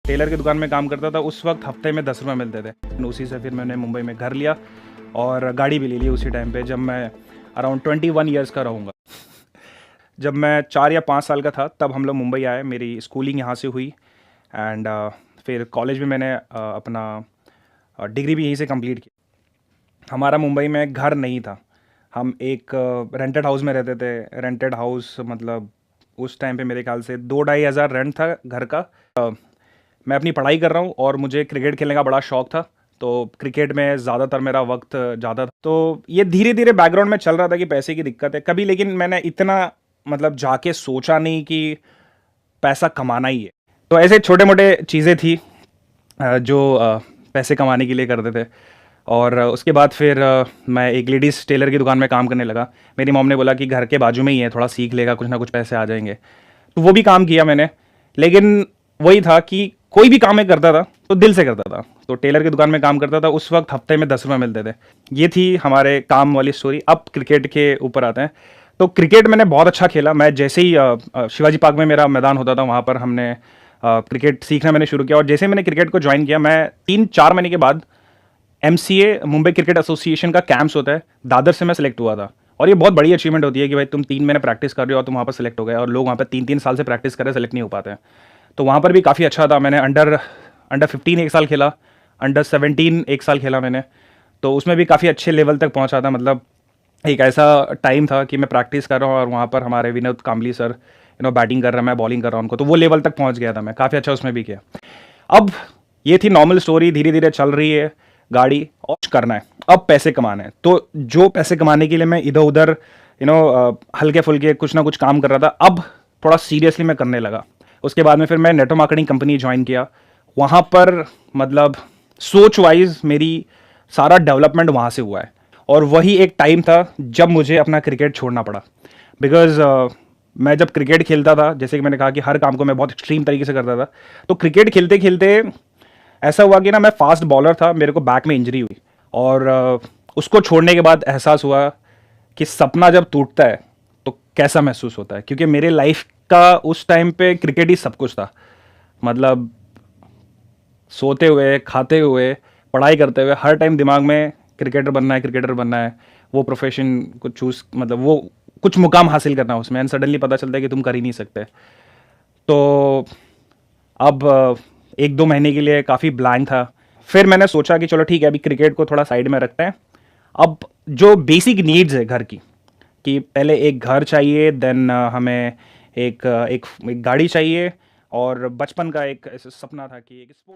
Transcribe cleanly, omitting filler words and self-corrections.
Taylor की दुकान में काम करता था। उस वक्त हफ्ते में 10 रुपये मिलते थे। उसी से फिर मैंने मुंबई में घर लिया और गाड़ी भी ले ली उसी टाइम पे, जब मैं अराउंड 21 ईयर्स का रहूँगा। जब मैं 4 या 5 साल का था तब हम लोग मुंबई आए। मेरी स्कूलिंग यहाँ से हुई एंड फिर कॉलेज में मैंने अपना डिग्री भी यहीं से कंप्लीट की। हमारा मुंबई में घर नहीं था, हम एक रेंटेड हाउस में रहते थे। रेंटेड हाउस मतलब उस टाइम पे मेरे ख्याल से 2-2.5 हज़ार रेंट था घर का। मैं अपनी पढ़ाई कर रहा हूँ और मुझे क्रिकेट खेलने का बड़ा शौक था, तो क्रिकेट में ज़्यादातर मेरा वक्त ज़्यादा था। तो ये धीरे धीरे बैकग्राउंड में चल रहा था कि पैसे की दिक्कत है कभी, लेकिन मैंने इतना मतलब जाके सोचा नहीं कि पैसा कमाना ही है। तो ऐसे छोटे मोटे चीज़ें थी जो पैसे कमाने के लिए करते थे। और उसके बाद फिर मैं एक लेडीज़ टेलर की दुकान में काम करने लगा। मेरी मॉम ने बोला कि घर के बाजू में ही है, थोड़ा सीख लेगा, कुछ ना कुछ पैसे आ जाएंगे। तो वो भी काम किया मैंने, लेकिन वही था कि कोई भी काम मैं करता था तो दिल से करता था। तो टेलर की दुकान में काम करता था, उस वक्त हफ्ते में 10 रुपये मिलते थे। ये थी हमारे काम वाली स्टोरी। अब क्रिकेट के ऊपर आते हैं। तो क्रिकेट मैंने बहुत अच्छा खेला। मैं जैसे ही शिवाजी पार्क में मेरा मैदान होता था, वहाँ पर हमने क्रिकेट सीखना मैंने शुरू किया। और जैसे मैंने क्रिकेट को ज्वाइन किया, मैं 3-4 महीने के बाद MCA मुंबई क्रिकेट एसोसिएशन का कैंप्स होता है, दादर से मैं सेलेक्ट हुआ था। और ये बहुत बड़ी अचीवमेंट होती है कि भाई तुम 3 महीने प्रैक्टिस कर रहे हो और तुम वहाँ पर सेलेक्ट हो गए। और लोग वहाँ पर 3-3 साल से प्रैक्टिस कर रहे, सेलेक्ट नहीं हो पाते हैं। तो वहाँ पर भी काफ़ी अच्छा था। मैंने अंडर 15 एक साल खेला, अंडर 17 एक साल खेला मैंने। तो उसमें भी काफ़ी अच्छे लेवल तक पहुँचा था। मतलब एक ऐसा टाइम था कि मैं प्रैक्टिस कर रहा हूँ और वहाँ पर हमारे विनोद काम्बली सर बैटिंग कर रहा है, मैं बॉलिंग कर रहा हूँ उनको। तो वो लेवल तक पहुँच गया था मैं, काफ़ी अच्छा उसमें भी किया। अब ये थी नॉर्मल स्टोरी, धीरे धीरे चल रही है गाड़ी। और करना है, अब पैसे कमाना है। तो जो पैसे कमाने के लिए मैं इधर उधर हल्के फुल्के कुछ ना कुछ काम कर रहा था, अब थोड़ा सीरियसली मैं करने लगा। उसके बाद में फिर मैं नेटवर्क मार्केटिंग कंपनी ज्वाइन किया। वहाँ पर मतलब सोच वाइज मेरी सारा डेवलपमेंट वहाँ से हुआ है। और वही एक टाइम था जब मुझे अपना क्रिकेट छोड़ना पड़ा। बिकॉज मैं जब क्रिकेट खेलता था, जैसे कि मैंने कहा कि हर काम को मैं बहुत एक्सट्रीम तरीके से करता था। तो क्रिकेट खेलते खेलते ऐसा हुआ कि ना, मैं फास्ट बॉलर था, मेरे को बैक में इंजरी हुई। और उसको छोड़ने के बाद एहसास हुआ कि सपना जब टूटता है तो कैसा महसूस होता है। क्योंकि मेरे लाइफ का उस टाइम पे क्रिकेट ही सब कुछ था। मतलब सोते हुए, खाते हुए, पढ़ाई करते हुए हर टाइम दिमाग में क्रिकेटर बनना है, क्रिकेटर बनना है। वो प्रोफेशन को चूज़, मतलब वो कुछ मुकाम हासिल करना है उसमें। एंड सडनली पता चलता है कि तुम कर ही नहीं सकते। तो अब 1-2 महीने के लिए काफ़ी ब्लैंक था। फिर मैंने सोचा कि चलो ठीक है, अभी क्रिकेट को थोड़ा साइड में रखते हैं। अब जो बेसिक नीड्स है घर की, कि पहले एक घर चाहिए, देन हमें एक गाड़ी चाहिए। और बचपन का एक ऐसा सपना था कि एक स्पोर्ट